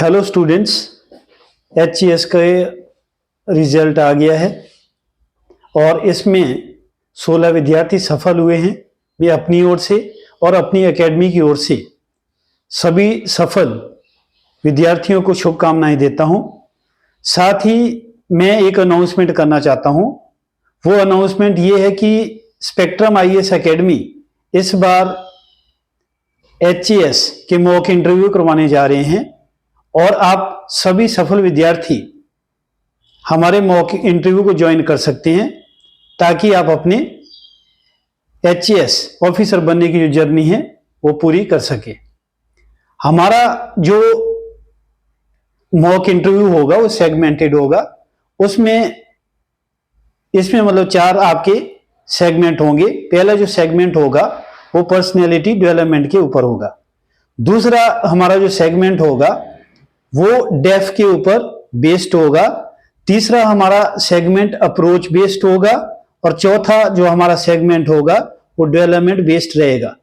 Hello students, HES का result आ गया है और इसमें 16 विद्यार्थी सफल हुए हैं। मैं अपनी ओर से और अपनी एकेडमी की ओर से सभी सफल विद्यार्थियों को शुभकामनाएं देता हूं। साथ ही मैं एक अनाउंसमेंट करना चाहता हूं। वो अनाउंसमेंट ये है कि स्पेक्ट्रम आईएएस एकेडमी इस बार एचईएस के मॉक इंटरव्यू करवाने जा रहे हैं और आप सभी सफल विद्यार्थी हमारे मॉक इंटरव्यू को ज्वाइन कर सकते हैं ताकि आप अपने एचईएस ऑफिसर बनने की जो जर्नी है वो पूरी कर सके। हमारा जो मॉक इंटरव्यू होगा वो सेगमेंटेड होगा। इसमें मतलब 4 आपके सेगमेंट होंगे। पहला जो सेगमेंट होगा वो पर्सनैलिटी डेवलपमेंट के ऊपर होगा। दूसरा हमारा जो सेगमेंट होगा वो डेफ के ऊपर बेस्ड होगा। तीसरा हमारा सेगमेंट अप्रोच बेस्ड होगा और चौथा जो हमारा सेगमेंट होगा वो डेवलपमेंट बेस्ड रहेगा।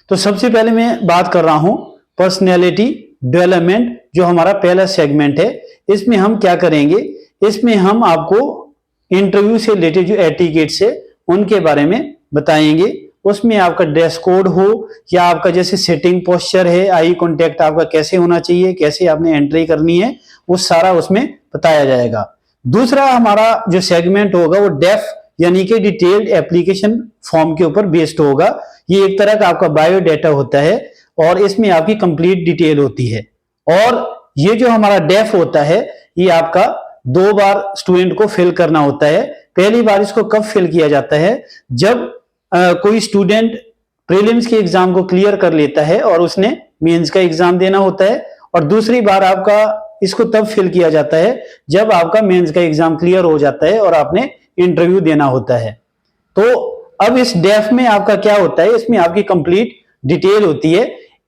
तो सबसे पहले मैं बात कर रहा हूं पर्सनैलिटी डेवलपमेंट, जो हमारा पहला सेगमेंट है। इसमें हम क्या करेंगे, इसमें हम आपको इंटरव्यू से रिलेटेड जो एटिकेट्स है उनके बारे में बताएंगे। उसमें आपका ड्रेस कोड हो या आपका जैसे सिटिंग पोस्चर है, आई कांटेक्ट आपका कैसे होना चाहिए, कैसे आपने एंट्री करनी है, वो सारा उसमें बताया जाएगा। दूसरा हमारा जो सेगमेंट होगा वो डेफ यानी कि डिटेल्ड एप्लीकेशन फॉर्म के ऊपर बेस्ड होगा। ये एक तरह का आपका बायोडाटा होता है और इसमें आपकी कंप्लीट डिटेल होती है। और ये जो हमारा डेफ होता है ये आपका 2 बार स्टूडेंट को फिल करना होता है। पहली बार इसको कब फिल किया जाता है, जब कोई स्टूडेंट प्रीलिम्स के एग्जाम को क्लियर कर लेता है और उसने मेंस का एग्जाम देना होता है। और दूसरी बार आपका इसको तब फिल किया जाता है जब आपका मेंस का एग्जाम क्लियर हो जाता है और आपने इंटरव्यू देना होता है। तो अब इस डेफ में आपका क्या होता है, इसमें आपकी कंप्लीट डिटेल होती है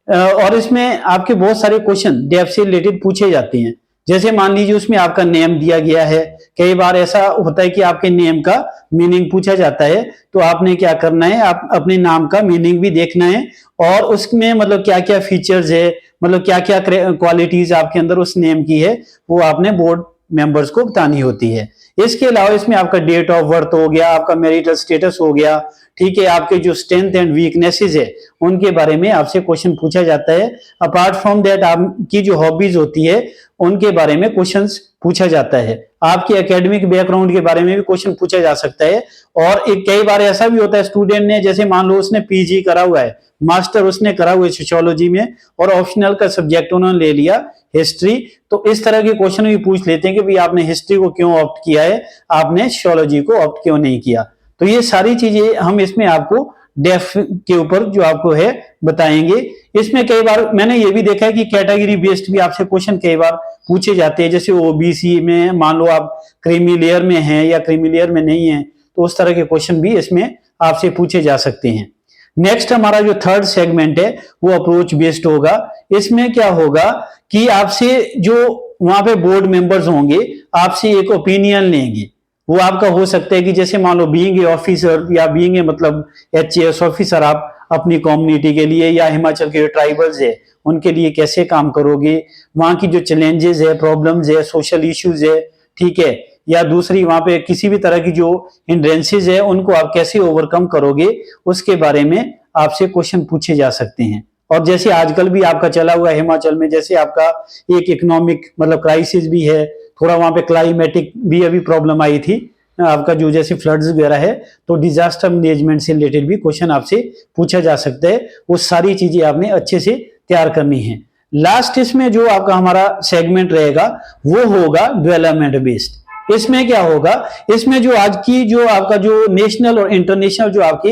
और इसमें आपके बहुत सारे क्वेश्चन डेफ से रिलेटेड पूछे जाते हैं। जैसे मान लीजिए उसमें आपका नेम दिया गया है। कई बार ऐसा होता है कि आपके नेम का मीनिंग पूछा जाता है, तो आपने क्या करना है, आप अपने नाम का मीनिंग भी देखना है और उसमें मतलब क्या क्या फीचर्स है, मतलब क्या क्या क्वालिटीज आपके अंदर उस नेम की है, वो आपने बोर्ड मेंबर्स को बतानी होती है। इसके अलावा इसमें आपका डेट ऑफ बर्थ हो गया, आपका मैरिटल स्टेटस हो गया, ठीक है, आपके जो स्ट्रेंथ एंड वीकनेसेस है उनके बारे में आपसे क्वेश्चन पूछा जाता है। अपार्ट फ्रॉम दैट आपकी जो हॉबीज होती है उनके बारे में क्वेश्चंस पूछा जाता है। आपके एकेडमिक बैकग्राउंड के बारे में भी क्वेश्चन पूछा जा सकता है। और एक कई बार ऐसा भी होता है स्टूडेंट ने, जैसे मान लो उसने पीजी करा हुआ है, मास्टर उसने करा हुआ है सोशियोलॉजी में और ऑप्शनल का सब्जेक्ट उन्होंने ले लिया हिस्ट्री, तो इस तरह के क्वेश्चन भी पूछ लेते हैं कि भाई आपने हिस्ट्री को क्यों ऑप्ट किया है, आपने सोशियोलॉजी को ऑप्ट क्यों नहीं किया। तो ये सारी चीजें हम इसमें आपको डेफ के ऊपर जो आपको है बताएंगे। इसमें कई बार मैंने ये भी देखा है कि कैटेगरी बेस्ड भी आपसे क्वेश्चन कई बार पूछे जाते हैं। जैसे ओबीसी में मान लो आप क्रीमी लेयर में हैं या क्रीमी लेयर में नहीं है, तो उस तरह के क्वेश्चन भी इसमें आपसे पूछे जा सकते हैं। नेक्स्ट हमारा जो थर्ड सेगमेंट है वो अप्रोच बेस्ड होगा। इसमें क्या होगा कि आपसे जो वहां पे बोर्ड मेंबर्स होंगे आपसे एक ओपिनियन लेंगे। वो आपका हो सकता है कि जैसे मान लो बीइंग ए ऑफिसर या बीइंग ए मतलब एचएएस ऑफिसर, आप अपनी कम्युनिटी के लिए या हिमाचल के जो ट्राइबल्स है उनके लिए कैसे काम करोगे, वहां की जो चैलेंजेस है, प्रॉब्लम्स है, सोशल इश्यूज है, ठीक है, या दूसरी वहां पे किसी भी तरह की जो हिंड्रेंसेस है उनको आप कैसे ओवरकम करोगे, उसके बारे में आपसे क्वेश्चन पूछे जा सकते हैं। और जैसे आजकल भी आपका चला हुआ है हिमाचल में, जैसे आपका एक इकोनॉमिक मतलब क्राइसिस भी है, थोड़ा वहां पे क्लाइमेटिक भी अभी प्रॉब्लम आई थी आपका, जो जैसे फ्लड्स वगैरह है, तो डिजास्टर मैनेजमेंट से रिलेटेड भी क्वेश्चन आपसे पूछा जा सकता है। वो सारी चीजें आपने अच्छे से तैयार करनी है। लास्ट इसमें जो आपका हमारा सेगमेंट रहेगा वो होगा डेवलपमेंट बेस्ड। इसमें क्या होगा, इसमें जो आज की जो आपका जो नेशनल और इंटरनेशनल जो आपकी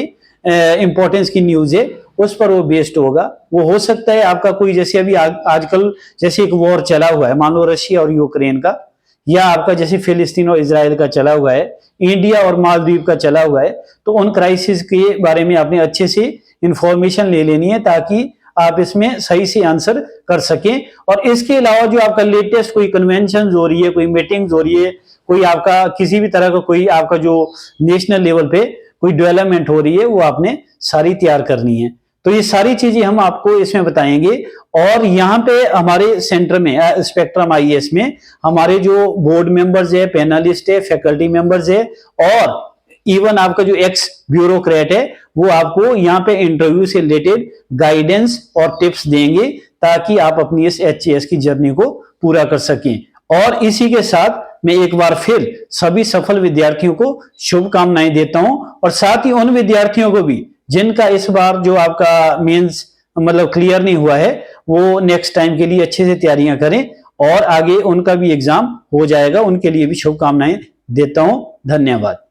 इंपॉर्टेंस की न्यूज है उस पर वो बेस्ड होगा। वो हो सकता है आपका कोई जैसे अभी आजकल जैसे एक वॉर चला हुआ है, मान लो रशिया और यूक्रेन का, या आपका जैसे फिलिस्तीन और इजराइल का चला हुआ है, इंडिया और मालदीव का चला हुआ है, तो उन क्राइसिस के बारे में आपने अच्छे से इंफॉर्मेशन ले लेनी है ताकि आप इसमें सही से आंसर कर सकें। और इसके अलावा जो आपका लेटेस्ट कोई कन्वेंशन हो रही है, कोई मीटिंग्स हो रही है, कोई आपका किसी भी तरह का कोई आपका जो नेशनल लेवल पे कोई डेवलपमेंट हो रही है, वो आपने सारी तैयार करनी है। तो ये सारी चीजें हम आपको इसमें बताएंगे। और यहाँ पे हमारे सेंटर में स्पेक्ट्रम आईएएस में हमारे जो बोर्ड मेंबर्स है, पैनलिस्ट है, फैकल्टी मेंबर्स है और इवन आपका जो एक्स ब्यूरोक्रेट है वो आपको यहाँ पे इंटरव्यू से रिलेटेड गाइडेंस और टिप्स देंगे ताकि आप अपनी इस एचएएस की जर्नी को पूरा कर सकें। और इसी के साथ मैं एक बार फिर सभी सफल विद्यार्थियों को शुभकामनाएं देता हूं और साथ ही उन विद्यार्थियों को भी जिनका इस बार जो आपका मेंस मतलब क्लियर नहीं हुआ है वो नेक्स्ट टाइम के लिए अच्छे से तैयारियां करें और आगे उनका भी एग्जाम हो जाएगा, उनके लिए भी शुभकामनाएं देता हूं। धन्यवाद।